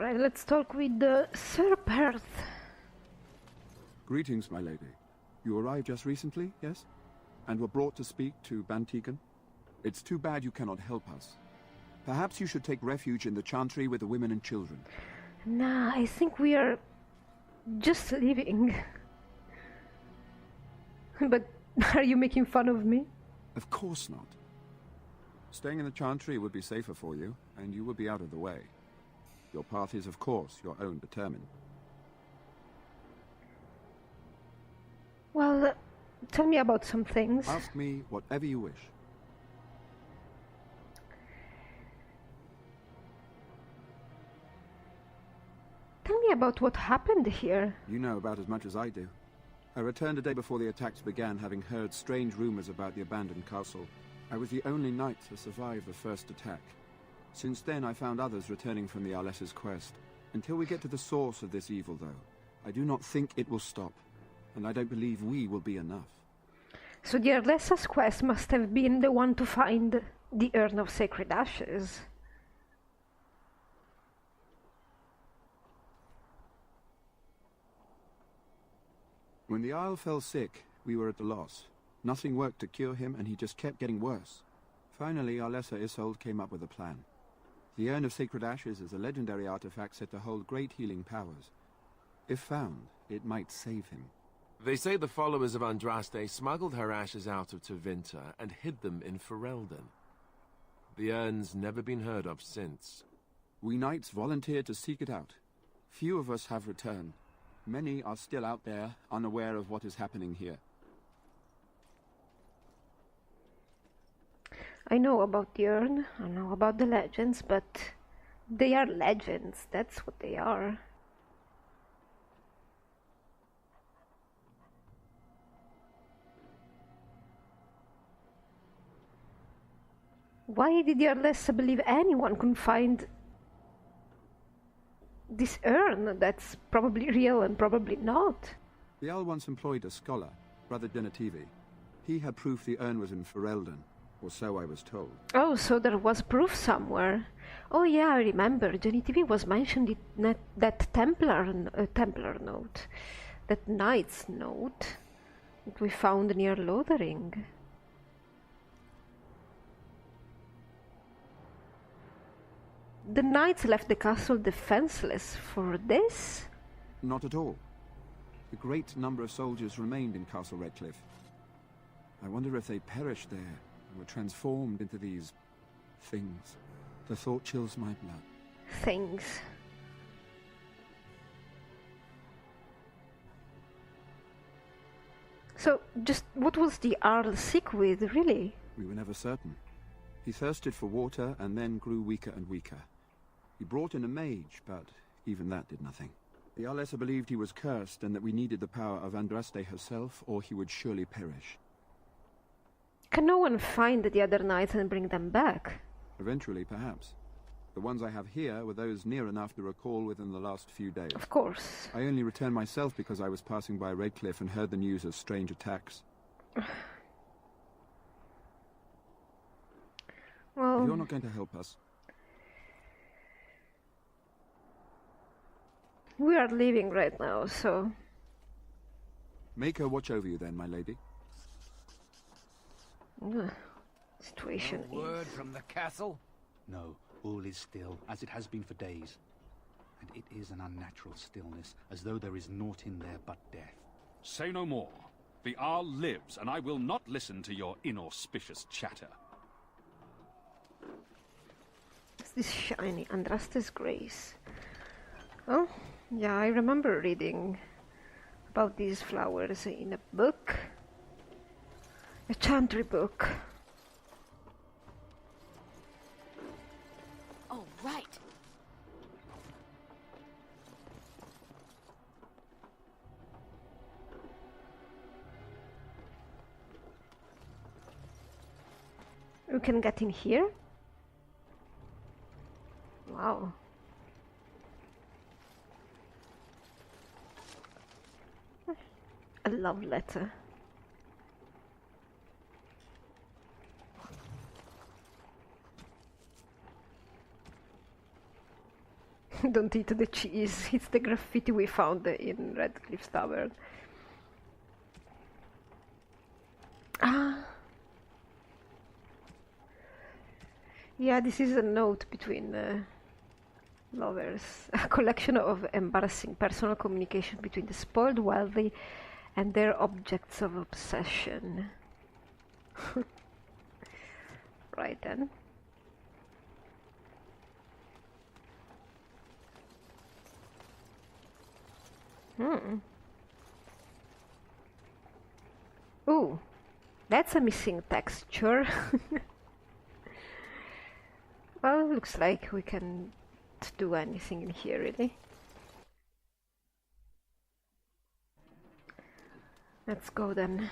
Alright, let's talk with the Sir Perth. Greetings, my lady. You arrived just recently, yes? And were brought to speak to Bantegan? It's too bad you cannot help us. Perhaps you should take refuge in the chantry with the women and children. Nah, I think we are just leaving. But are you making fun of me? Of course not. Staying in the chantry would be safer for you, and you would be out of the way. Your path is, of course, your own determined. Well, tell me about some things. Ask me whatever you wish. Tell me about what happened here. You know about as much as I do. I returned a day before the attacks began, having heard strange rumors about the abandoned castle. I was the only knight to survive the first attack. Since then, I found others returning from the Arlessa's quest. Until we get to the source of this evil, though, I do not think it will stop. And I don't believe we will be enough. So the Arlessa's quest must have been the one to find the Urn of Sacred Ashes. When the Isle fell sick, we were at a loss. Nothing worked to cure him, and he just kept getting worse. Finally, Arlessa Isolde came up with a plan. The Urn of Sacred Ashes is a legendary artifact said to hold great healing powers. If found, it might save him. They say the followers of Andraste smuggled her ashes out of Tevinter and hid them in Farelden. The urn's never been heard of since. We knights volunteered to seek it out. Few of us have returned. Many are still out there, unaware of what is happening here. I know about the urn, I know about the legends, but they are legends, that's what they are. Why did the Arlessa believe anyone could find this urn that's probably real and probably not? The Jarl once employed a scholar, Brother Genetivi. He had proof the urn was in Farelden, or so I was told. Oh, so there was proof somewhere. Oh yeah, I remember. Genetivi was mentioned in that Templar note. That Knight's note that we found near Lothering. The knights left the castle defenseless for this? Not at all. A great number of soldiers remained in Castle Redcliffe. I wonder if they perished there and were transformed into these things. The thought chills my blood. Things. So, just what was the Jarl sick with, really? We were never certain. He thirsted for water and then grew weaker and weaker. He brought in a mage, but even that did nothing. The Arlessa believed he was cursed and that we needed the power of Andraste herself, or he would surely perish. Can no one find the other knights and bring them back? Eventually, perhaps. The ones I have here were those near enough to recall within the last few days. Of course. I only returned myself because I was passing by Redcliffe and heard the news of strange attacks. Well, You're not going to help us. we are leaving right now, so... Make her watch over you then, my lady. Situation No word is... from the castle? No, all is still, as it has been for days. And it is an unnatural stillness, as though there is naught in there but death. Say no more. The Jarl lives, and I will not listen to your inauspicious chatter. It's this shiny Andraste's Grace. Oh, yeah, I remember reading about these flowers in a book. A chantry book. Oh, right. You can get in here? Wow. A love letter. Don't eat the cheese. It's the graffiti we found in Redcliffe's Tavern. Ah. Yeah, this is a note between lovers. A collection of embarrassing personal communication between the spoiled wealthy and their objects of obsession. Right then. Ooh, that's a missing texture. Well, looks like we can't do anything in here, really. Let's go then.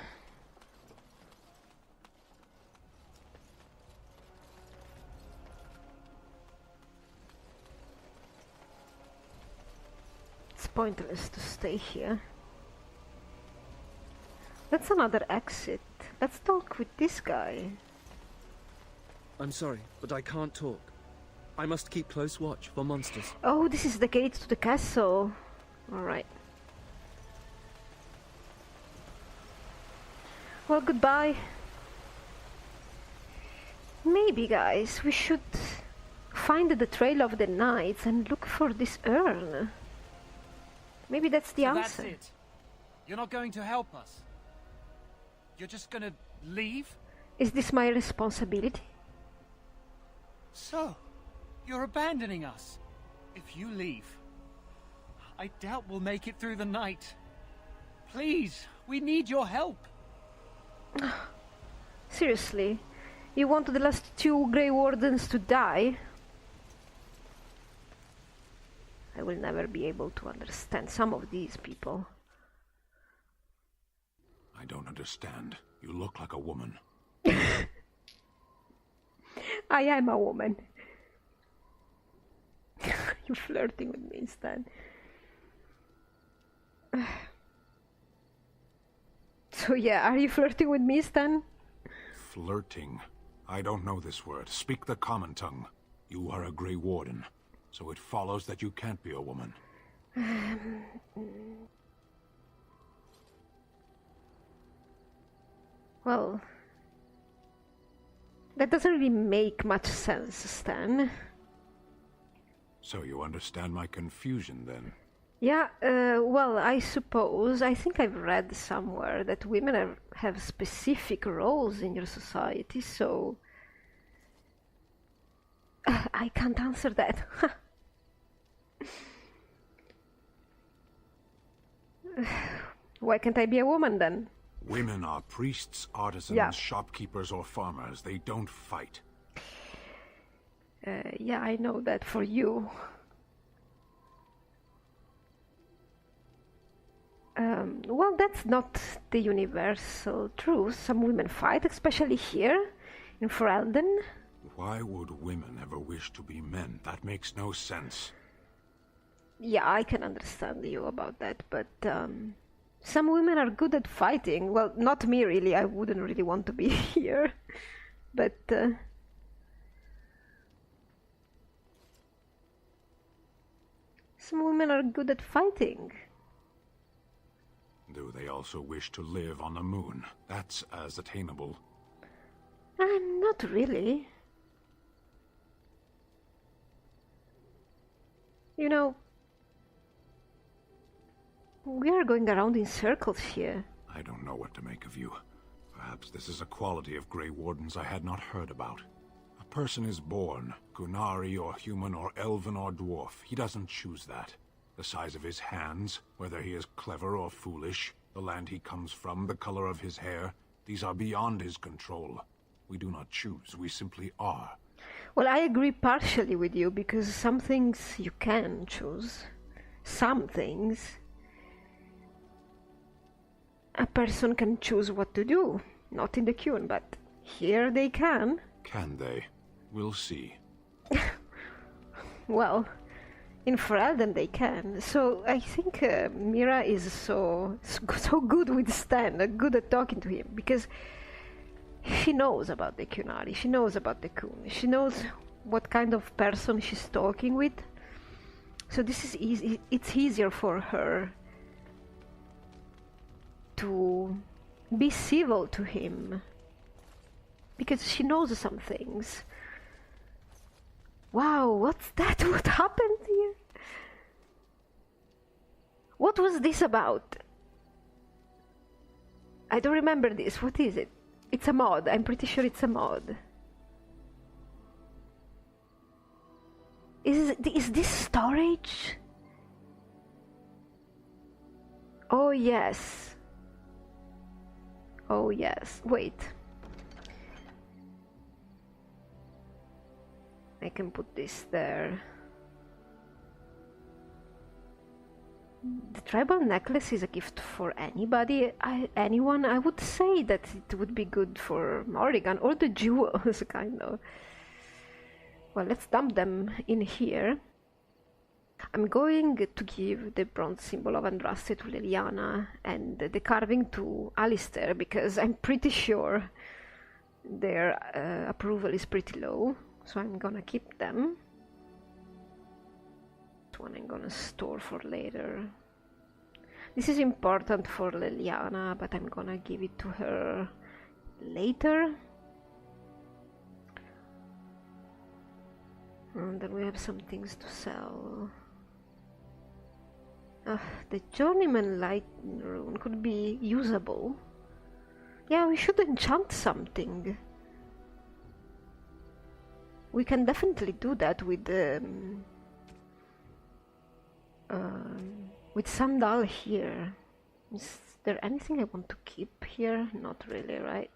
It's pointless to stay here. That's another exit. Let's talk with this guy. I'm sorry, but I can't talk. I must keep close watch for monsters. Oh, this is the gate to the castle. Alright. Well, goodbye. Maybe, guys, we should find the trail of the knights and look for this urn. Maybe that's the answer. That's it. You're not going to help us. You're just gonna leave? Is this my responsibility? So, you're abandoning us. If you leave, I doubt we'll make it through the night. Please, we need your help. Seriously, you want the last 2 Grey Wardens to die? I will never be able to understand some of these people. I don't understand. You look like a woman. I am a woman. You're flirting with me, Stan. So yeah, are you flirting with me, Stan? Flirting? I don't know this word. Speak the common tongue. You are a Grey Warden, so it follows that you can't be a woman. Well, that doesn't really make much sense, Stan. So you understand my confusion, then? Yeah, well, I suppose. I think I've read somewhere that women have specific roles in your society, so... I can't answer that. Why can't I be a woman, then? Women are priests, artisans, Yeah. shopkeepers, or farmers. They don't fight. Yeah, I know that for you. Well, that's not the universal truth. Some women fight, especially here, in Farelden. Why would women ever wish to be men? That makes no sense. Yeah, I can understand you about that, but some women are good at fighting. Well, not me, really. I wouldn't really want to be here. But... some women are good at fighting. Do they also wish to live on the moon? That's as attainable. Not really. You know, we are going around in circles here. I don't know what to make of you. Perhaps this is a quality of Grey Wardens I had not heard about. A person is born, Gunari or human or elven or dwarf. He doesn't choose that. The size of his hands, whether he is clever or foolish, the land he comes from, the color of his hair, these are beyond his control. We do not choose, we simply are. Well, I agree partially with you, because some things you can choose. Some things. A person can choose what to do. Not in the Qun, but here they can. Can they? We'll see. Well, in Farelden they can. So I think Mira is so good with Stan, good at talking to him, because she knows about the Qunari, she knows about the Qun, she knows what kind of person she's talking with. So this is easy. It's easier for her to be civil to him because she knows some things. Wow, what's that? What happened here? What was this about? I don't remember this. What is it? It's a mod. I'm pretty sure it's a mod. Is this storage? Oh yes. Oh yes. Wait. I can put this there. The tribal necklace is a gift for anybody, anyone. I would say that it would be good for Morrigan, or the jewels, kind of. Well, let's dump them in here. I'm going to give the bronze symbol of Andraste to Leliana and the carving to Alistair, because I'm pretty sure their approval is pretty low, so I'm gonna keep them. This one I'm gonna store for later. This is important for Leliana, but I'm gonna give it to her later. And then we have some things to sell. The Journeyman Light Rune could be usable. Yeah, we should enchant something. We can definitely do that with Sandal here. Is there anything I want to keep here? Not really, right?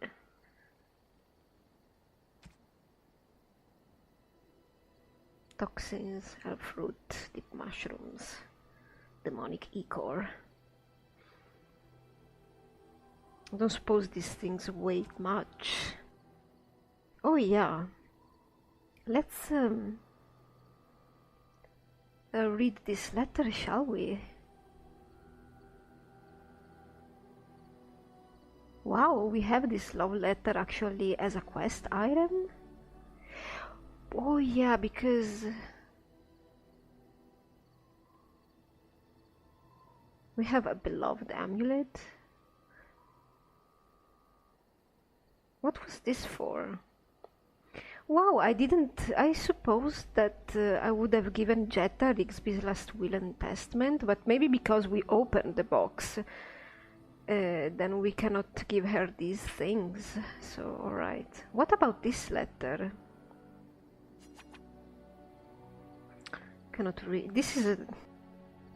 Toxins, elf fruit, deep mushrooms, demonic ichor. I don't suppose these things weigh much. Oh yeah. Let's read this letter, shall we? Wow, we have this love letter actually as a quest item. Oh yeah, because we have a beloved amulet. What was this for? Wow, I suppose that I would have given Jetta Rigsby's last will and testament, but maybe because we opened the box, then we cannot give her these things. So, alright. What about this letter? Cannot read. This is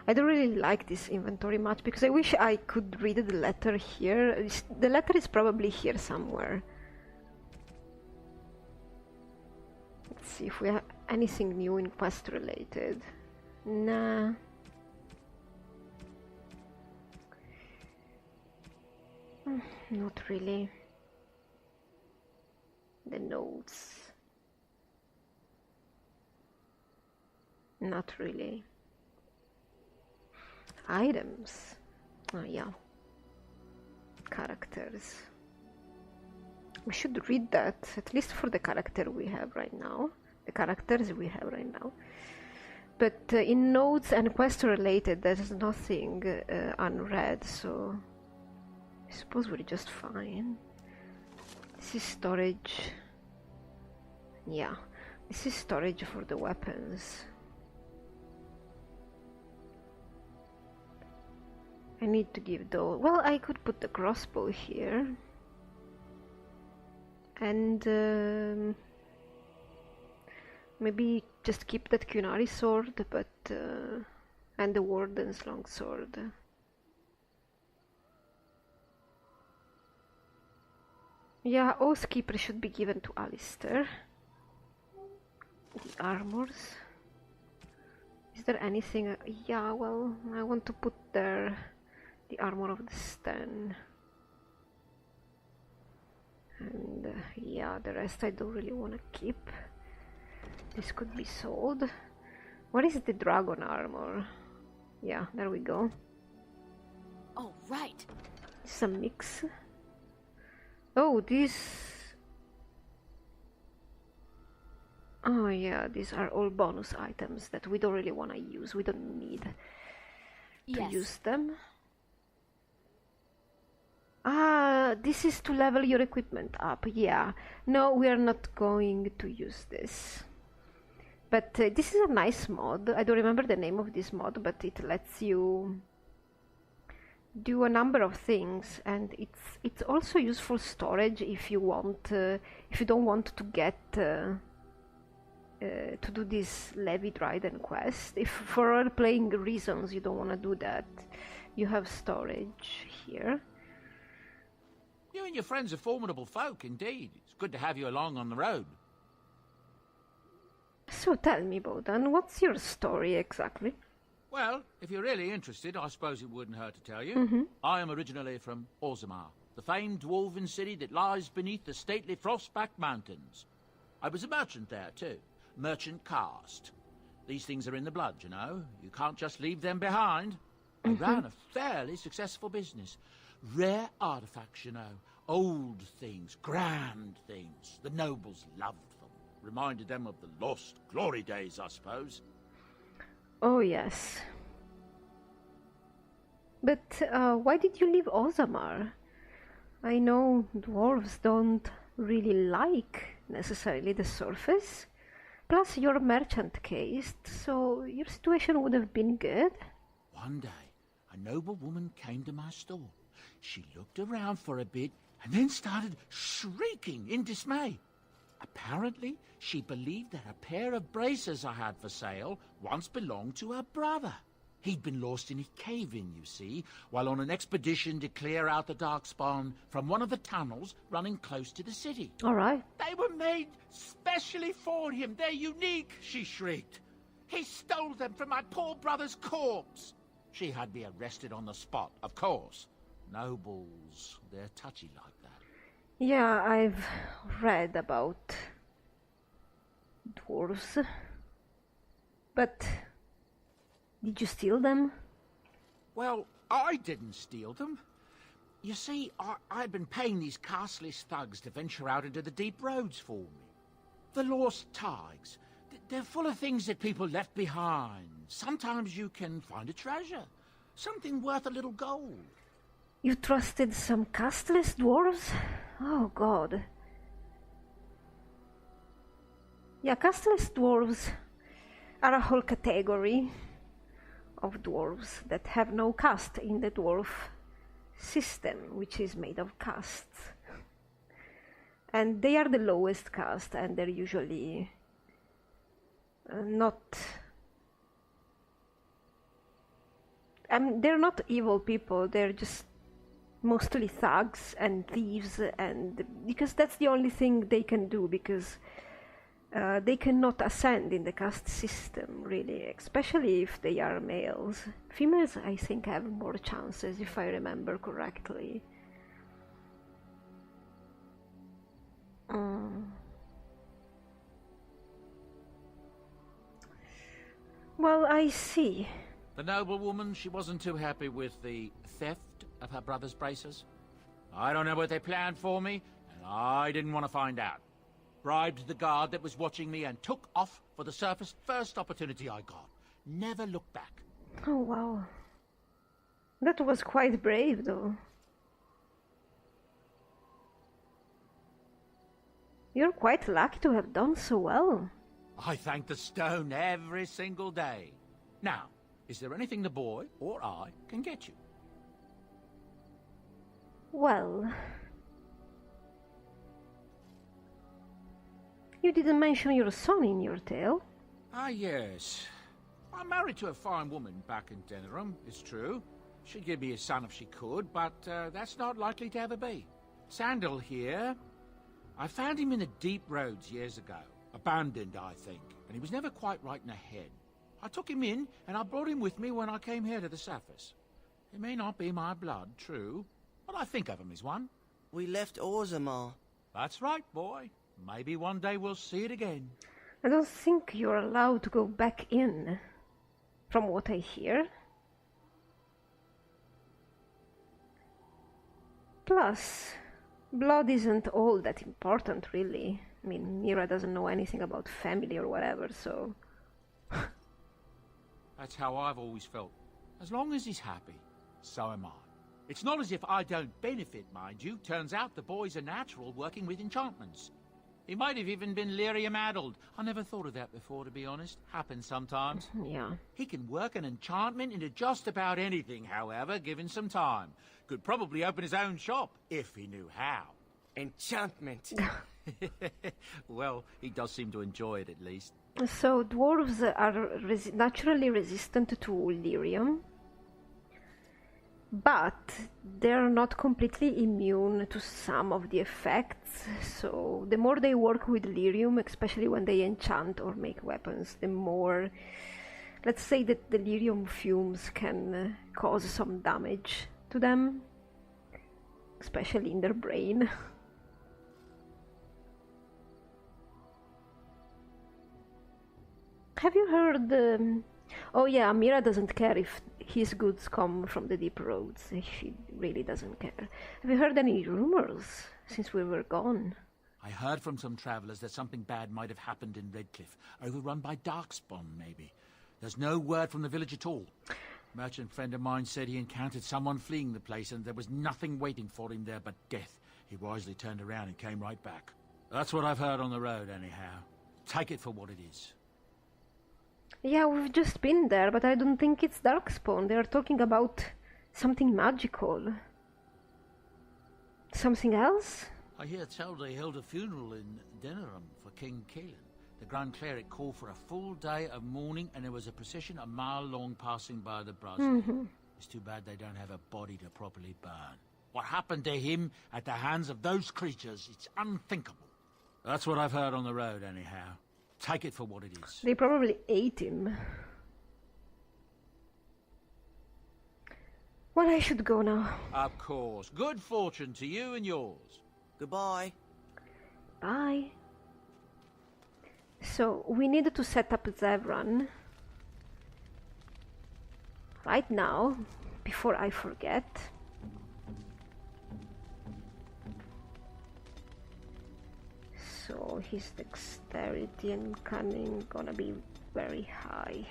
I don't really like this inventory much, because I wish I could read the letter here. The letter is probably here somewhere. Let's see if we have anything new in quest related. Nah. Not really. The notes. Not really. Items. Oh yeah. Characters. We should read that, at least for the character we have right now. The characters we have right now. But in notes and quest related, there's nothing unread, so I suppose we're just fine. This is storage. Yeah, this is storage for the weapons. I need to give those. Well, I could put the crossbow here. And maybe just keep that Kunari sword, but and the Warden's longsword. Yeah, Oathkeeper should be given to Alistair. The armors. Is there anything? Yeah, well, I want to put there the armor of the Sten. And yeah, the rest I don't really want to keep. This could be sold. What is the dragon armor? Yeah, there we go. Oh, right. It's a mix. Oh, this... Oh yeah, these are all bonus items that we don't really want to use. We don't need to use them. Ah, this is to level your equipment up. Yeah. No, we are not going to use this. But this is a nice mod. I don't remember the name of this mod, but it lets you do a number of things, and it's also useful storage if you want if you don't want to get to do this Levi Dryden quest. If for role-playing reasons you don't want to do that, you have storage here. You and your friends are formidable folk, indeed. It's good to have you along on the road. So tell me, Bodan, what's your story exactly? Well, if you're really interested, I suppose it wouldn't hurt to tell you. I am originally from Orzammar, the famed dwarven city that lies beneath the stately Frostback Mountains. I was a merchant there, too. Merchant caste. These things are in the blood, you know. You can't just leave them behind. I ran a fairly successful business. Rare artifacts, you know. Old things, grand things. The nobles loved them. Reminded them of the lost glory days, I suppose. Oh, yes. But why did you leave Orzammar? I know dwarves don't really like necessarily the surface. Plus, you're merchant caste, so your situation would have been good. One day, a noble woman came to my store. She looked around for a bit and then started shrieking in dismay. Apparently, she believed that a pair of braces I had for sale once belonged to her brother. He'd been lost in a cave-in, you see, while on an expedition to clear out the Darkspawn from one of the tunnels running close to the city. All right. They were made specially for him. They're unique, she shrieked. He stole them from my poor brother's corpse. She had me arrested on the spot, of course. Nobles, they're touchy like that. Yeah, I've read about dwarves. But did you steal them? Well, I didn't steal them. You see, I'd been paying these castless thugs to venture out into the deep roads for me. The lost tigers. They're full of things that people left behind. Sometimes you can find a treasure. Something worth a little gold. You trusted some castless dwarves? Oh, God. Yeah, castless dwarves are a whole category of dwarves that have no caste in the dwarf system, which is made of castes. And they are the lowest caste, and they're usually not... they're not evil people, they're just mostly thugs and thieves, and because that's the only thing they can do, because they cannot ascend in the caste system, really, especially if they are males. Females, I think, have more chances, if I remember correctly. Well, I see. The noblewoman, she wasn't too happy with the theft of her brother's braces. I don't know what they planned for me, and I didn't want to find out. Bribed the guard that was watching me and took off for the surface first opportunity I got. Never looked back. Oh, wow. That was quite brave, though. You're quite lucky to have done so well. I thank the stone every single day. Now, is there anything the boy or I can get you? Well... You didn't mention your son in your tale. Ah, yes. I'm married to a fine woman back in Denerim, it's true. She'd give me a son if she could, but that's not likely to ever be. Sandal here. I found him in the deep roads years ago. Abandoned, I think, and he was never quite right in the head. I took him in, and I brought him with me when I came here to the surface. He may not be my blood, true, but I think of him as one. We left Orzammar. That's right, boy. Maybe one day we'll see it again. I don't think you're allowed to go back in, from what I hear. Plus, blood isn't all that important, really. I mean, Mira doesn't know anything about family or whatever, so... That's how I've always felt. As long as he's happy, so am I. It's not as if I don't benefit, mind you. Turns out the boy's a natural working with enchantments. He might have even been lyrium-addled. I never thought of that before, to be honest. Happens sometimes. Yeah. He can work an enchantment into just about anything, however, given some time. Could probably open his own shop, if he knew how. Enchantment. Well, he does seem to enjoy it, at least. So, dwarves are naturally resistant to lyrium. But they're not completely immune to some of the effects, so the more they work with lyrium, especially when they enchant or make weapons, the more, let's say that the lyrium fumes can cause some damage to them, especially in their brain. Have you heard... Oh yeah, Mira doesn't care if his goods come from the deep roads. She really doesn't care. Have you heard any rumors since we were gone? I heard from some travelers that something bad might have happened in Redcliffe, overrun by Darkspawn, maybe. There's no word from the village at all. A merchant friend of mine said he encountered someone fleeing the place and there was nothing waiting for him there but death. He wisely turned around and came right back. That's what I've heard on the road, anyhow. Take it for what it is. Yeah, we've just been there, but I don't think it's Darkspawn. They are talking about something magical. Something else? I hear tell they held a funeral in Denerim for King Keelan. The Grand Cleric called for a full day of mourning, and there was a procession a mile long passing by the brazier. It's too bad they don't have a body to properly burn. What happened to him at the hands of those creatures, it's unthinkable. That's what I've heard on the road, anyhow. Take it for what it is. They probably ate him. Well, I should go now. Of course. Good fortune to you and yours. Goodbye. Bye. So, we need to set up Zevran right now, before I forget. So his dexterity and cunning gonna be very high.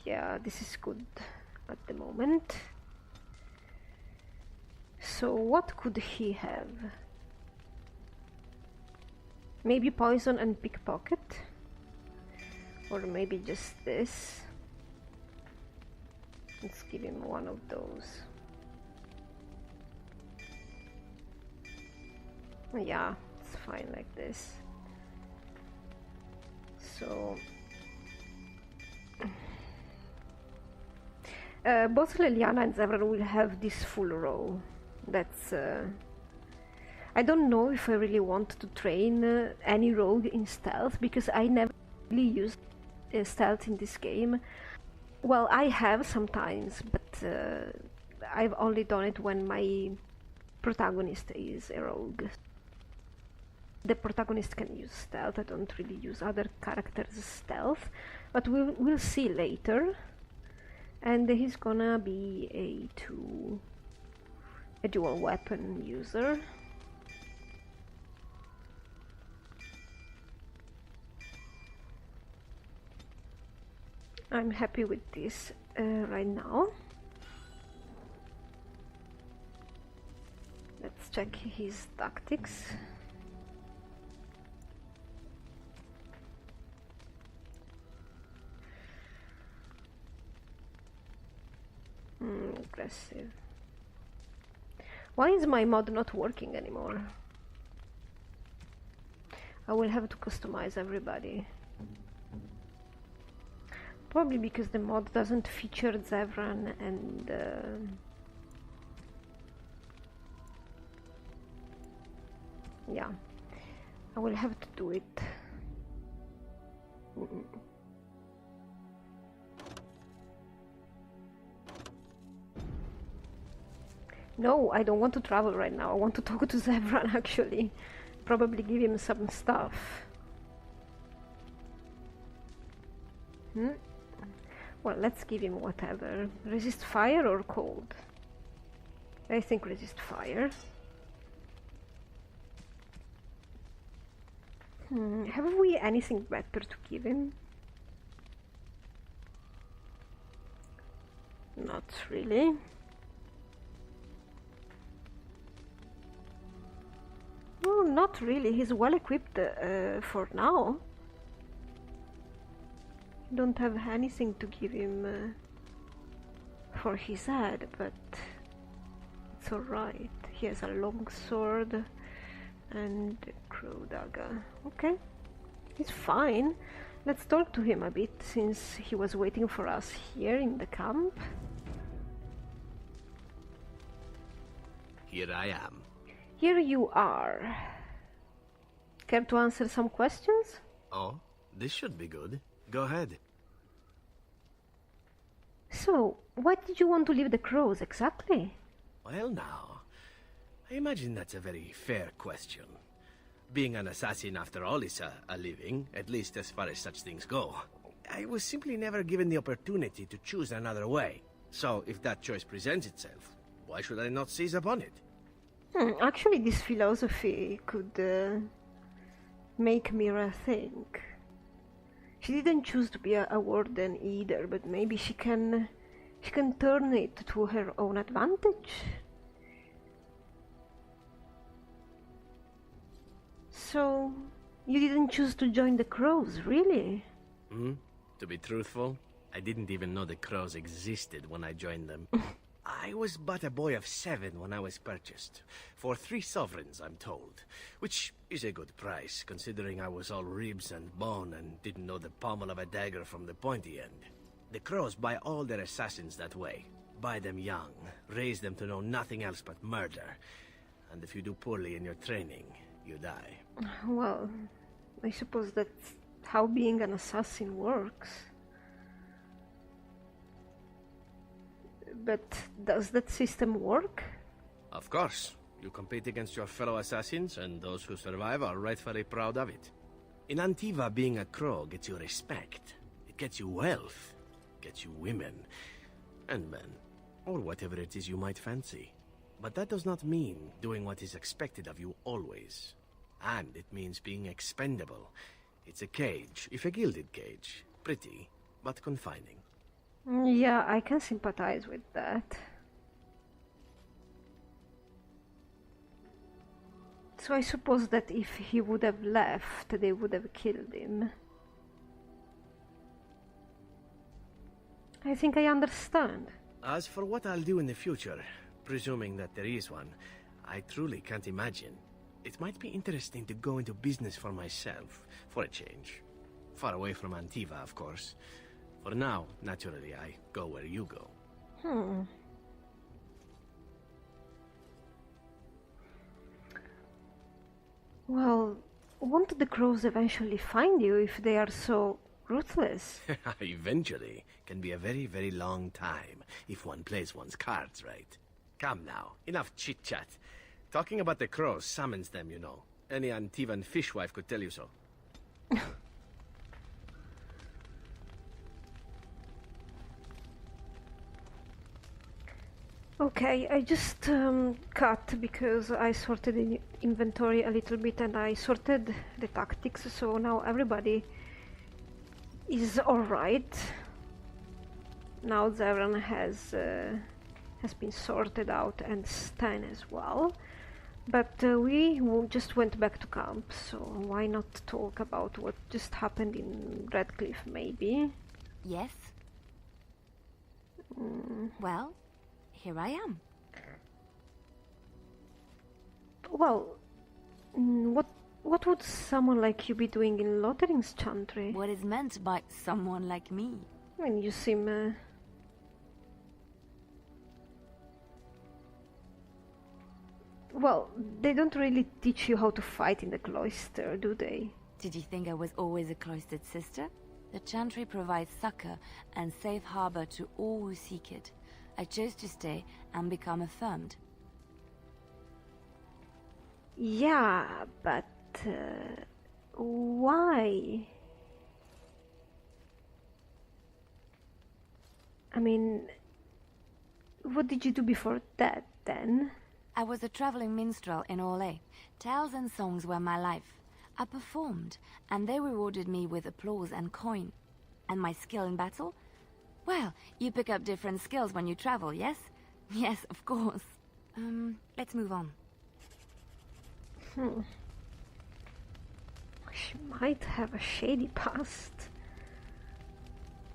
Yeah, this is good at the moment. So what could he have? Maybe poison and pickpocket? Or maybe just this? Let's give him one of those. Yeah, it's fine like this. So... both Leliana and Zevran will have this full row. That's... I don't know if I really want to train any rogue in stealth, because I never really used stealth in this game. Well, I have sometimes, but I've only done it when my protagonist is a rogue. The protagonist can use stealth. I don't really use other characters' stealth, but we'll see later. And he's gonna be a dual weapon user. I'm happy with this right now. Let's check his tactics. Aggressive. Why is my mod not working anymore? I will have to customize everybody. Probably because the mod doesn't feature Zevran and yeah, I will have to do it. No, I don't want to travel right now. I want to talk to Zevran actually. Probably give him some stuff. Well, let's give him whatever. Resist fire or cold? I think resist fire. Have we anything better to give him? Not really. Well, not really. He's well equipped for now. Don't have anything to give him for his head, but it's alright. He has a long sword and a crow dagger. Okay, he's fine. Let's talk to him a bit, since he was waiting for us here in the camp. Here I am. Here you are. Care to answer some questions? Oh, this should be good. Go ahead. So, why did you want to leave the crows exactly? Well now, I imagine that's a very fair question. Being an assassin, after all, is a living, at least as far as such things go. I was simply never given the opportunity to choose another way. So, if that choice presents itself, why should I not seize upon it? Actually, this philosophy could make Mira think. She didn't choose to be a warden either, but maybe she can turn it to her own advantage. So, you didn't choose to join the crows, really? To be truthful, I didn't even know the crows existed when I joined them. I was but a boy of 7 when I was purchased. For 3 sovereigns, I'm told. Which is a good price, considering I was all ribs and bone and didn't know the pommel of a dagger from the pointy end. The crows buy all their assassins that way. Buy them young, raise them to know nothing else but murder. And if you do poorly in your training, you die. Well, I suppose that's how being an assassin works. But does that system work? Of course. You compete against your fellow assassins, and those who survive are rightfully proud of it. In Antiva, being a crow gets you respect. It gets you wealth. Gets you women. And men. Or whatever it is you might fancy. But that does not mean doing what is expected of you always. And it means being expendable. It's a cage, if a gilded cage. Pretty, but confining. Yeah, I can sympathize with that. So I suppose that if he would have left, they would have killed him. I think I understand. As for what I'll do in the future, presuming that there is one, I truly can't imagine. It might be interesting to go into business for myself, for a change. Far away from Antiva, of course. For now, naturally, I go where you go. Well, won't the crows eventually find you if they are so ruthless? Eventually can be a very, very long time, if one plays one's cards right. Come now, enough chit-chat. Talking about the crows summons them, you know. Any Antivan fishwife could tell you so. Okay, I just cut because I sorted the inventory a little bit and I sorted the tactics, so now everybody is alright. Now Zevran has been sorted out and Stan as well. But we just went back to camp, so why not talk about what just happened in Redcliffe, maybe? Yes. Well, here I am. Well, what would someone like you be doing in Lotharing's Chantry? What is meant by someone like me? I mean, you seem... Well, they don't really teach you how to fight in the cloister, do they? Did you think I was always a cloistered sister? The Chantry provides succor and safe harbor to all who seek it. I chose to stay and become affirmed. Yeah, but... why? I mean... what did you do before that, then? I was a traveling minstrel in Orlais. Tales and songs were my life. I performed, and they rewarded me with applause and coin. And my skill in battle? Well, you pick up different skills when you travel, yes? Yes, of course. Let's move on. She might have a shady past.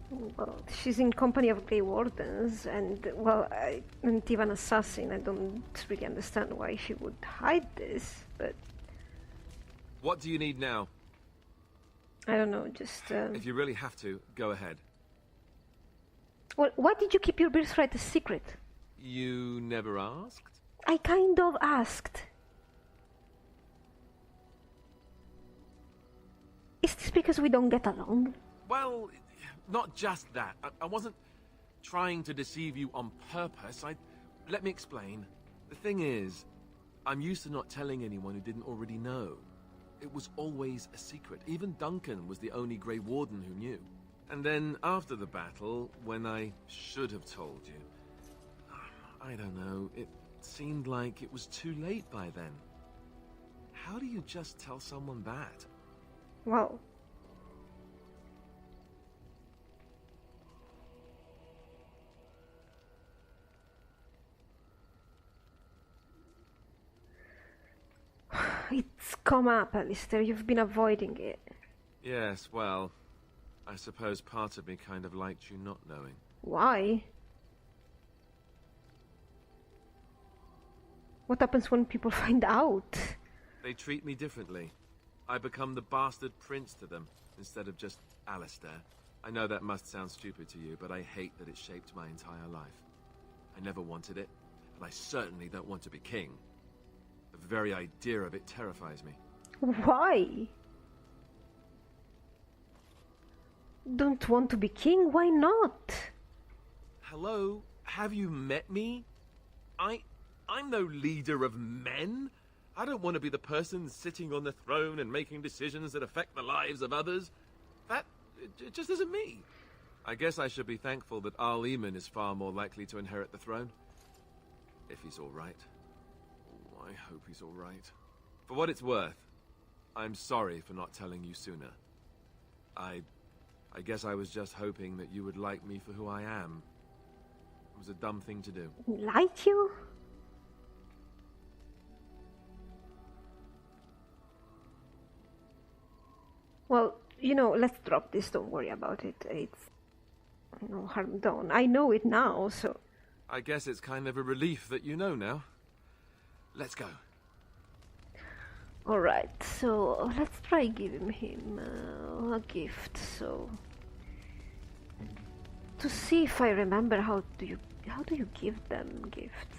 Well, she's in company of Grey Wardens, and, well, and even assassin. I don't really understand why she would hide this, but... What do you need now? I don't know, just... If you really have to, go ahead. Well, why did you keep your birthright a secret? You never asked? I kind of asked. Is this because we don't get along? Well, not just that. I wasn't trying to deceive you on purpose. Let me explain. The thing is, I'm used to not telling anyone who didn't already know. It was always a secret. Even Duncan was the only Grey Warden who knew. And then, after the battle, when I should have told you, I don't know, it seemed like it was too late by then. How do you just tell someone that? Well... It's come up, Alistair. You've been avoiding it. Yes, well, I suppose part of me kind of liked you not knowing. Why? What happens when people find out? They treat me differently. I become the bastard prince to them, instead of just Alistair. I know that must sound stupid to you, but I hate that it shaped my entire life. I never wanted it, and I certainly don't want to be king. The very idea of it terrifies me. Why? Don't want to be king? Why not? Hello? Have you met me? I'm no leader of men. I don't want to be the person sitting on the throne and making decisions that affect the lives of others. It just isn't me. I guess I should be thankful that Arl Eamon is far more likely to inherit the throne. If he's all right. Oh, I hope he's all right. For what it's worth, I'm sorry for not telling you sooner. I guess I was just hoping that you would like me for who I am. It was a dumb thing to do. Like you? Well, you know, let's drop this, don't worry about it. It's no harm done. I know it now, so... I guess it's kind of a relief that you know now. Let's go. Alright, so let's try giving him a gift, so... To see if I remember how do you give them gifts?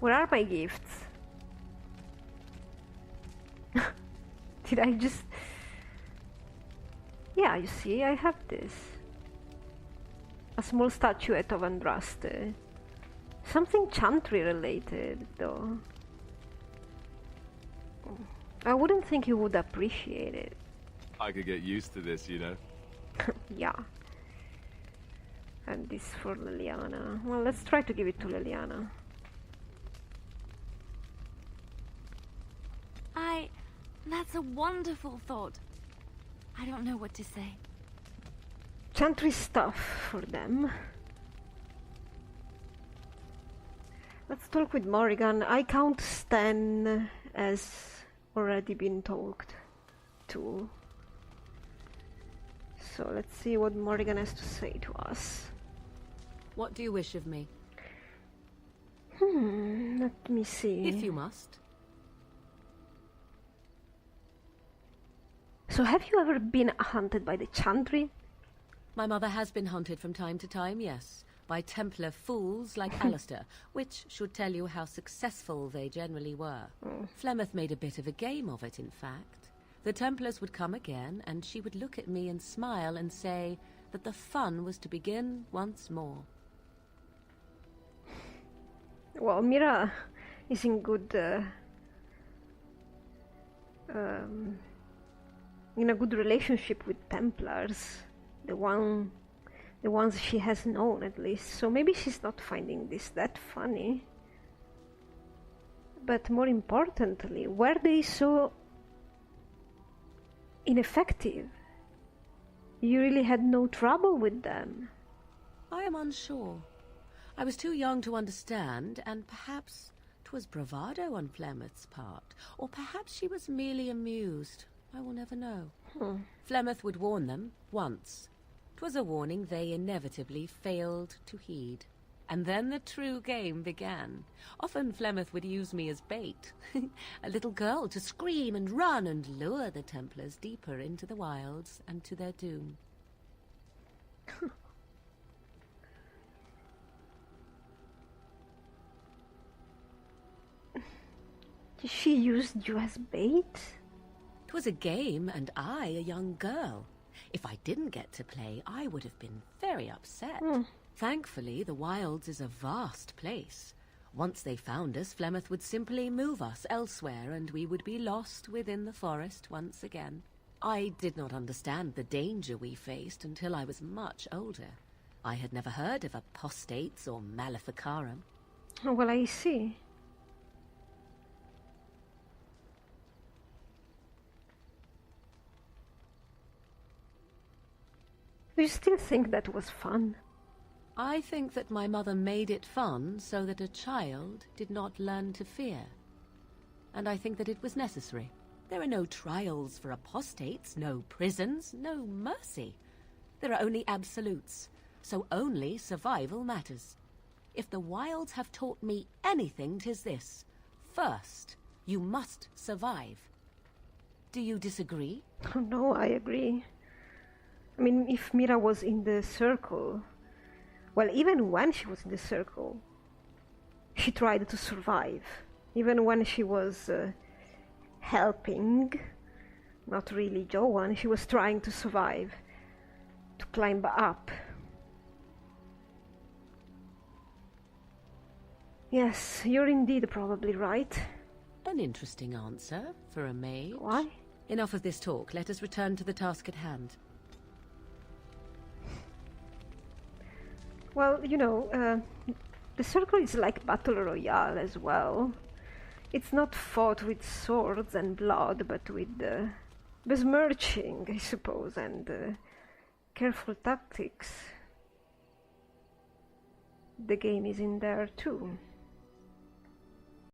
Where are my gifts? Did I just... Yeah, you see, I have this. A small statuette of Andraste. Something Chantry related, though. I wouldn't think you would appreciate it. I could get used to this, you know. Yeah. And this for Liliana. Well, let's try to give it to Liliana. That's a wonderful thought. I don't know what to say. Chantry stuff for them. Let's talk with Morrigan. I count Stan as already been talked to. So let's see what Morrigan has to say to us. What do you wish of me? Let me see. If you must. So have you ever been hunted by the Chantry? My mother has been hunted from time to time, yes. By Templar fools like Alistair, which should tell you how successful they generally were. Flemeth made a bit of a game of it, in fact. The Templars would come again, and she would look at me and smile and say that the fun was to begin once more. Well, Mira is in good in a good relationship with Templars, the ones she has known at least. So maybe she's not finding this that funny. But more importantly, were they so ineffective? You really had no trouble with them? I am unsure. I was too young to understand, and perhaps 'twas bravado on Flemeth's part, or perhaps she was merely amused. I will never know. Flemeth would warn them once. 'Twas a warning they inevitably failed to heed. And then the true game began. Often Flemeth would use me as bait. A little girl to scream and run and lure the Templars deeper into the wilds and to their doom. She used you as bait? 'Twas a game, and I a young girl. If I didn't get to play, I would have been very upset. Thankfully, the wilds is a vast place. Once they found us, Flemeth would simply move us elsewhere, and we would be lost within the forest once again. I did not understand the danger we faced until I was much older. I had never heard of apostates or maleficarum. Oh, well, I see. Do you still think that was fun? I think that my mother made it fun so that a child did not learn to fear. And I think that it was necessary. There are no trials for apostates, no prisons, no mercy. There are only absolutes, so only survival matters. If the wilds have taught me anything, 'tis this. First, you must survive. Do you disagree? Oh, no, I agree. I mean, if Mira was in the circle, well, even when she was in the circle, she tried to survive. Even when she was helping, not really Joan, she was trying to survive, to climb up. Yes, you're indeed probably right. An interesting answer for a mage. Why? Enough of this talk. Let us return to the task at hand. Well, you know, the circle is like Battle Royale as well. It's not fought with swords and blood, but with besmirching, I suppose, and careful tactics. The game is in there too.